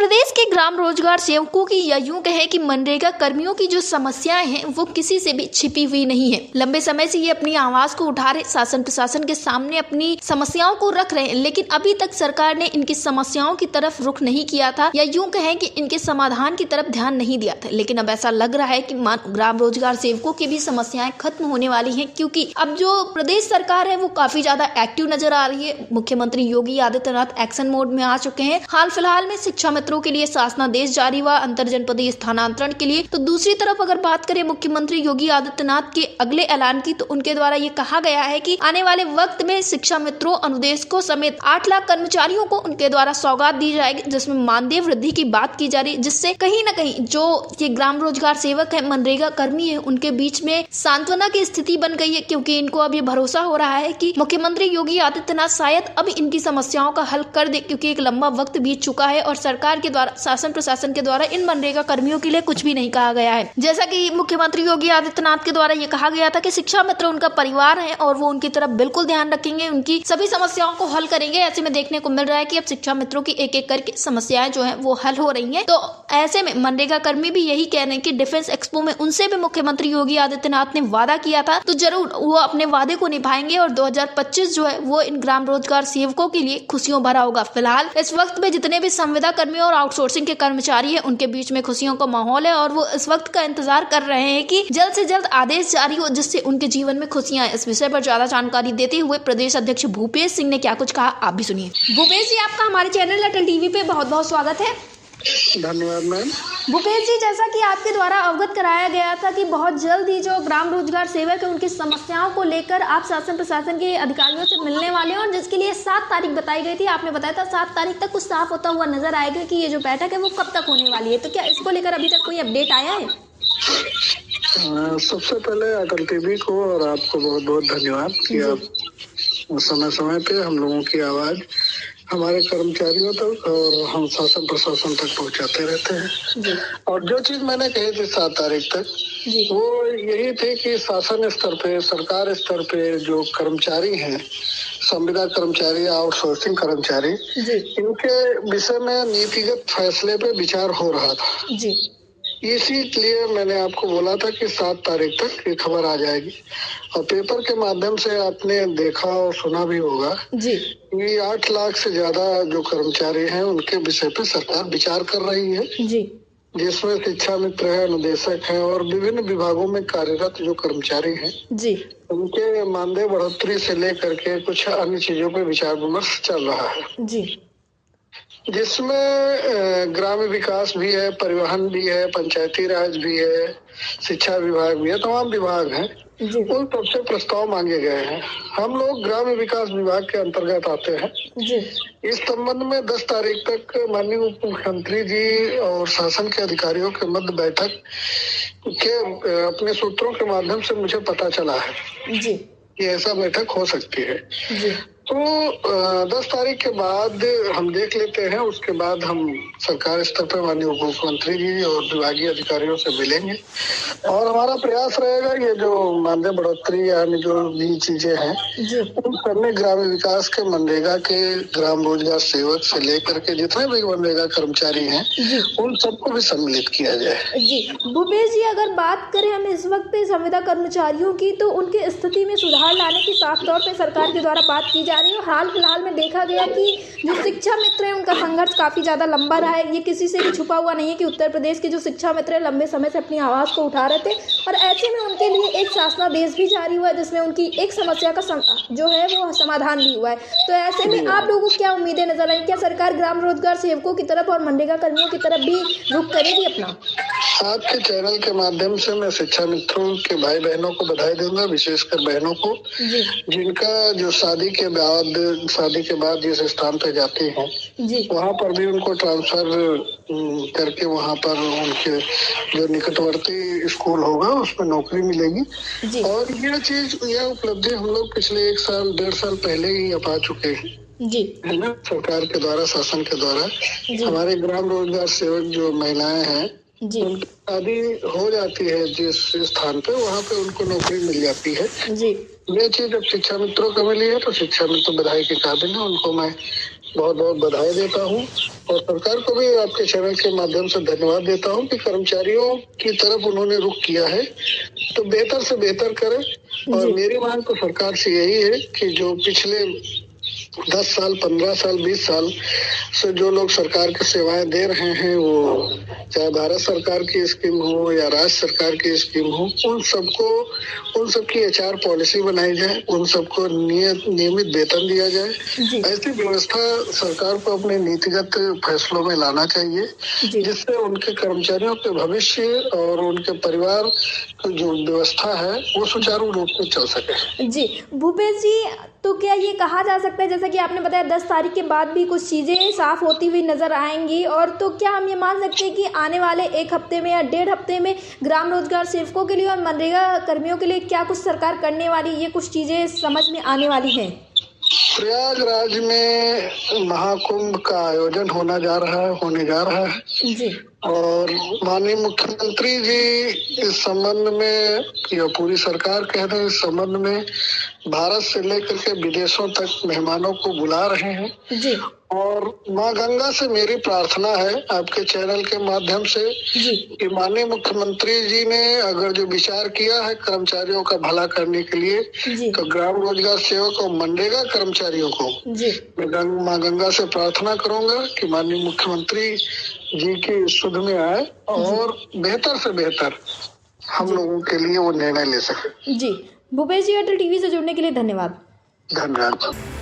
प्रदेश के ग्राम रोजगार सेवकों की या यूं कहें कि मनरेगा कर्मियों की जो समस्याएं हैं वो किसी से भी छिपी हुई नहीं है। लंबे समय से ये अपनी आवाज को उठा रहे, शासन प्रशासन के सामने अपनी समस्याओं को रख रहे हैं, लेकिन अभी तक सरकार ने इनकी समस्याओं की तरफ रुख नहीं किया था या यूं कहें कि इनके समाधान की तरफ ध्यान नहीं दिया था। लेकिन अब ऐसा लग रहा है कि ग्राम रोजगार सेवकों की भी समस्याएं खत्म होने वाली है, क्योंकि अब जो प्रदेश सरकार है वो काफी ज्यादा एक्टिव नजर आ रही है। मुख्यमंत्री योगी आदित्यनाथ एक्शन मोड में आ चुके हैं। हाल फिलहाल में शिक्षा मित्रों के लिए शासनादेश जारी हुआ अंतर जनपदीय स्थानांतरण के लिए। तो दूसरी तरफ अगर बात करें मुख्यमंत्री योगी आदित्यनाथ के अगले ऐलान की, तो उनके द्वारा ये कहा गया है कि आने वाले वक्त में शिक्षा मित्रों, अनुदेशकों समेत 8 लाख कर्मचारियों को उनके द्वारा सौगात दी जाएगी, जिसमें मानदेय वृद्धि की बात की जा रही है, जिससे कहीं न कहीं जो ये ग्राम रोजगार सेवक है, मनरेगा कर्मी है, उनके बीच में सांत्वना की स्थिति बन गई है, क्योंकि इनको अब ये भरोसा हो रहा है कि मुख्यमंत्री योगी आदित्यनाथ शायद अब इनकी समस्याओं का हल कर दे, क्योंकि एक लंबा वक्त बीत चुका है और सरकार के द्वारा, शासन प्रशासन के द्वारा इन मनरेगा कर्मियों के लिए कुछ भी नहीं कहा गया है। जैसा कि मुख्यमंत्री योगी आदित्यनाथ के द्वारा ये कहा गया था कि शिक्षा मित्र उनका परिवार है और वो उनकी तरफ बिल्कुल ध्यान रखेंगे, उनकी सभी समस्याओं को हल करेंगे। ऐसे में देखने को मिल रहा है कि अब शिक्षा मित्रों की एक एक करके समस्याएं जो है वो हल हो रही है। तो ऐसे में मनरेगा कर्मी भी यही कह रहे हैं कि डिफेंस एक्सपो में उनसे भी मुख्यमंत्री योगी आदित्यनाथ ने वादा किया था, तो जरूर वो अपने वादे को निभाएंगे और 2025 जो है वो इन ग्राम रोजगार सेवकों के लिए खुशियों भरा होगा। फिलहाल इस वक्त में जितने भी संविदा कर्मी और आउटसोर्सिंग के कर्मचारी है, उनके बीच में खुशियों का माहौल है और वो इस वक्त का इंतजार कर रहे हैं कि जल्द से जल्द आदेश जारी हो, जिससे उनके जीवन में खुशियां आए। इस विषय पर ज्यादा जानकारी देते हुए प्रदेश अध्यक्ष भूपेश सिंह ने क्या कुछ कहा, आप भी सुनिए। भूपेश जी, आपका हमारे चैनल अटल टीवी पे बहुत बहुत स्वागत है। धन्यवाद मैम। भूपेश जी, जैसा कि आपके द्वारा अवगत कराया गया था कि बहुत जल्द ही जो ग्राम रोजगार सेवक है उनकी समस्याओं को लेकर आप शासन प्रशासन के अधिकारियों से मिलने वाले हैं और जिसके लिए 7 तारीख बताई गई थी। आपने बताया था 7 तारीख तक कुछ साफ होता हुआ नजर आएगा कि ये जो बैठक है वो कब तक होने वाली है, तो क्या इसको लेकर अभी तक कोई अपडेट आया है? सबसे पहले अटल टीवी को और आपको बहुत बहुत धन्यवाद कि आप समय समय पे हम लोगों की आवाज हमारे कर्मचारियों तक और हम शासन प्रशासन तक पहुंचाते रहते हैं। और जो चीज मैंने कही थी 7 तारीख तक, वो यही थे कि शासन स्तर पे, सरकार स्तर पे जो कर्मचारी हैं, संविदा कर्मचारी, आउटसोर्सिंग कर्मचारी, इनके विषय में नीतिगत फैसले पे विचार हो रहा था। इसीलिए मैंने आपको बोला था कि 7 तारीख तक ये खबर आ जाएगी। और पेपर के माध्यम से आपने देखा और सुना भी होगा कि 8 लाख से ज्यादा जो कर्मचारी हैं उनके विषय पे सरकार विचार कर रही है, जिसमें शिक्षा मित्र है, अनुदेशक है और विभिन्न विभागों में कार्यरत जो कर्मचारी हैं उनके मानदेय बढ़ोतरी से लेकर के कुछ अन्य चीजों पे विचार विमर्श चल रहा है, जिसमें ग्राम्य विकास भी है, परिवहन भी है, पंचायती राज भी है, शिक्षा विभाग भी है, तमाम विभाग हैं। उन सबसे प्रस्ताव मांगे गए हैं। हम लोग ग्राम्य विकास विभाग के अंतर्गत आते हैं। इस संबंध में 10 तारीख तक माननीय उप मुख्यमंत्री जी और शासन के अधिकारियों के मध्य बैठक के अपने सूत्रों के माध्यम से मुझे पता चला है कि ऐसा बैठक हो सकती है। तो 10 तारीख के बाद हम देख लेते हैं, उसके बाद हम सरकार स्तर पर माननीय उप मुख्यमंत्री जी और विभागीय अधिकारियों से मिलेंगे और हमारा प्रयास रहेगा ये जो मानदेय बढ़ोतरी यानी जो भी चीजें हैं उन सब में ग्राम्य विकास के, मनरेगा के, ग्राम रोजगार सेवक से लेकर के जितने भी मनरेगा कर्मचारी हैं उन सबको भी सम्मिलित किया जाए। भूपेश जी, अगर बात करें हम इस वक्त पे संविदा कर्मचारियों की, तो उनकी स्थिति में सुधार लाने की साफ तौर पे सरकार के द्वारा बात की जा रही है। हाल फिलहाल में देखा गया कि जो शिक्षा मित्र है उनका संघर्ष काफी ज्यादा लंबा रहा है। ये किसी से भी छुपा हुआ नहीं है कि उत्तर प्रदेश के जो शिक्षा मित्र है लंबे समय से अपनी आवाज को उठा रहे थे और ऐसे में उनके लिए एक शासनादेश भी जारी हुआ है, जिसमें उनकी एक समस्या का जो है वो समाधान भी हुआ है। तो ऐसे में आप लोगों को क्या उम्मीदें नजर आई? क्या सरकार ग्राम रोजगार सेवकों की तरफ और मनरेगा कर्मियों की तरफ भी रुख करेगी अपना? आपके चैनल के माध्यम से मैं शिक्षा मित्रों के भाई बहनों को बधाई दूंगा, विशेषकर बहनों को, जिनका जो शादी के बाद जिस स्थान पे जाते हैं वहाँ पर भी उनको ट्रांसफर करके वहाँ पर उनके जो निकटवर्ती स्कूल होगा उसमें नौकरी मिलेगी। और यह उपलब्धि हम लोग पिछले 1 साल 1.5 साल पहले ही पा चुके हैं, है ना, सरकार के द्वारा, शासन के द्वारा। हमारे ग्राम रोजगार सेवक जो महिलाएं हैं उनकी शादी हो जाती है जिस स्थान पे, वहाँ पे उनको नौकरी मिल जाती है। ये चीज अब शिक्षा मित्रों को मिली है तो शिक्षा मित्र बधाई के काबिल है, उनको मैं बहुत बहुत बधाई देता हूँ और सरकार को भी आपके चैनल के माध्यम से धन्यवाद देता हूँ कि कर्मचारियों की तरफ उन्होंने रुख किया है, तो बेहतर से बेहतर करें। और मेरी मांग तो सरकार से यही है कि जो पिछले 10 साल, 15 साल, 20 साल से जो लोग सरकार की सेवाएं दे रहे हैं, वो चाहे भारत सरकार की स्कीम हो या राज्य सरकार की स्कीम हो, उन सबकी HR पॉलिसी बनाई जाए, उन सबको नियमित वेतन दिया जाए। ऐसी व्यवस्था सरकार को अपने नीतिगत फैसलों में लाना चाहिए, जिससे उनके कर्मचारियों के भविष्य और उनके परिवार की जो व्यवस्था है वो सुचारू रूप से चल सके। जी भूपेश जी, तो क्या ये कहा जा सकता है, जैसा कि आपने बताया 10 तारीख के बाद भी कुछ चीज़ें साफ होती हुई नजर आएंगी, और तो क्या हम ये मान सकते हैं कि आने वाले 1 हफ्ते में या 1.5 हफ्ते में ग्राम रोजगार सेवकों के लिए और मनरेगा कर्मियों के लिए क्या कुछ सरकार करने वाली, ये कुछ चीज़ें समझ में आने वाली हैं? प्रयागराज में महाकुंभ का आयोजन होने जा रहा है जी। और माननीय मुख्यमंत्री जी इस संबंध में या पूरी सरकार कह दें, इस संबंध में भारत से लेकर के विदेशों तक मेहमानों को बुला रहे हैं। जी। और माँ गंगा से मेरी प्रार्थना है आपके चैनल के माध्यम से कि माननीय मुख्यमंत्री जी ने अगर जो विचार किया है कर्मचारियों का भला करने के लिए, तो ग्राम रोजगार सेवक और मनरेगा कर्मचारियों को मैं माँ गंगा से प्रार्थना करूंगा कि माननीय मुख्यमंत्री जी की सुध में आए और बेहतर से बेहतर हम लोगों के लिए वो निर्णय ले सके। जी भूपेश जी, अटल टीवी से जुड़ने के लिए धन्यवाद। धन्यवाद।